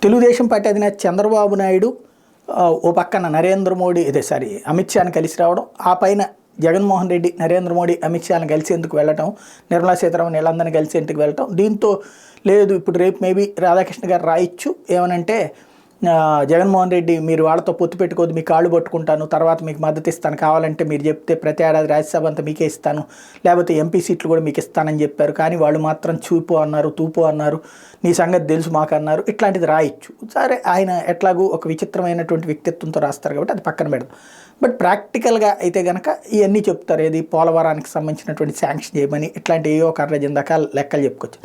Telugu Desam party అధినేత చంద్రబాబు నాయుడు ఓ పక్కన నరేంద్ర మోడీ అమిత్ షాని కలిసి రావడం, ఆ పైన జగన్మోహన్ రెడ్డి నరేంద్ర మోడీ అమిత్ షాని కలిసేందుకు వెళ్ళటం, నిర్మలా సీతారామన్ వీళ్ళందరినీ కలిసేందుకు వెళ్ళటం. దీంతో లేదు ఇప్పుడు రేపు మేబీ రాధాకృష్ణ గారు రాయొచ్చు ఏమనంటే, జగన్మోహన్ రెడ్డి మీరు వాళ్ళతో పొత్తు పెట్టుకోదు, మీ కాళ్ళు పట్టుకుంటాను, తర్వాత మీకు మద్దతు ఇస్తాను, కావాలంటే మీరు చెప్తే ప్రతి ఏడాది రాజ్యసభ అంతా మీకే ఇస్తాను, లేకపోతే ఎంపీ సీట్లు కూడా మీకు ఇస్తానని చెప్పారు, కానీ వాళ్ళు మాత్రం చూపు అన్నారు, తూపు అన్నారు, నీ సంగతి తెలుసు మాకు అన్నారు, ఇట్లాంటిది రాయొచ్చు. సరే ఆయన ఎట్లాగూ ఒక విచిత్రమైనటువంటి వ్యక్తిత్వంతో రాస్తారు కాబట్టి అది పక్కన పెడదాం. బట్ ప్రాక్టికల్గా అయితే కనుక ఇవన్నీ చెప్తారు, ఏది పోలవరానికి సంబంధించినటువంటి శాంక్షన్ చేయమని, ఇట్లాంటి ఏవో ఒక 2 రకాల లెక్కలు చెప్పుకోవచ్చు.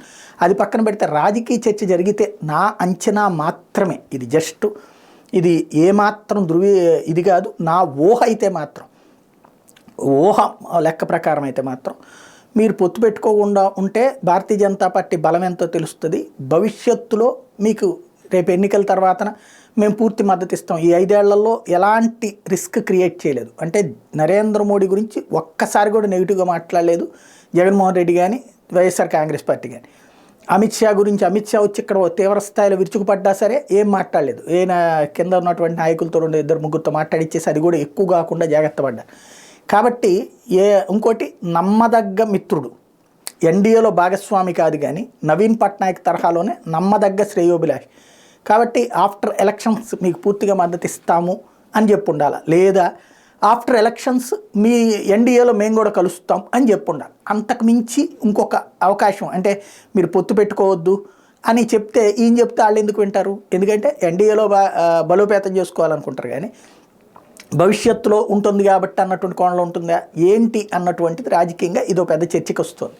అది పక్కన పెడితే రాజకీయ చర్చ జరిగితే నా అంచనా మాత్రమే, ఇది జస్ట్ ఇది ఏమాత్రం ఇది కాదు, నా ఊహ అయితే మాత్రం, ఊహ లెక్క ప్రకారం అయితే మాత్రం మీరు పొత్తు పెట్టుకోకుండా ఉంటే భారతీయ జనతా పార్టీ బలం ఎంతో తెలుస్తుంది. భవిష్యత్తులో మీకు రేపు ఎన్నికల తర్వాతన మేము పూర్తి మద్దతు ఇస్తాం, ఈ 5 ఏళ్లలో ఎలాంటి రిస్క్ క్రియేట్ చేయలేదు, అంటే నరేంద్ర మోడీ గురించి ఒక్కసారి కూడా నెగిటివ్గా మాట్లాడలేదు జగన్మోహన్ రెడ్డి కానీ వైఎస్ఆర్ కాంగ్రెస్ పార్టీ కానీ. అమిత్ షా గురించి అమిత్ షా వచ్చి ఇక్కడ తీవ్ర స్థాయిలో విరుచుకుపడ్డా సరే ఏం మాట్లాడలేదు. ఈయన కింద ఉన్నటువంటి నాయకులతో 2-3 మాట్లాడిచ్చేసి అది కూడా ఎక్కువ కాకుండా జాగ్రత్త పడ్డారు. కాబట్టి ఇంకోటి నమ్మదగ్గ మిత్రుడు, ఎన్డీఏలో భాగస్వామి కాదు కానీ నవీన్ పట్నాయక్ తరహాలోనే నమ్మదగ్గ శ్రేయోభిలాష్. కాబట్టి ఆఫ్టర్ ఎలక్షన్స్ మీకు పూర్తిగా మద్దతు ఇస్తాము అని చెప్పి ఉండాలి, లేదా ఆఫ్టర్ ఎలక్షన్స్ మీ ఎన్డీఏలో మేము కూడా కలుస్తాం అని చెప్పి ఉండాలి. అంతకు మించి ఇంకొక అవకాశం అంటే మీరు పొత్తు పెట్టుకోవద్దు అని చెప్తే ఈయన చెప్తే వాళ్ళు ఎందుకు వింటారు? ఎందుకంటే ఎన్డీఏలో బలోపేతం చేసుకోవాలనుకుంటారు, కానీ భవిష్యత్తులో ఉంటుంది కాబట్టి అన్నటువంటి కోణంలో ఉంటుందా ఏంటి అన్నటువంటిది రాజకీయంగా ఇదో పెద్ద చర్చకి వస్తుంది.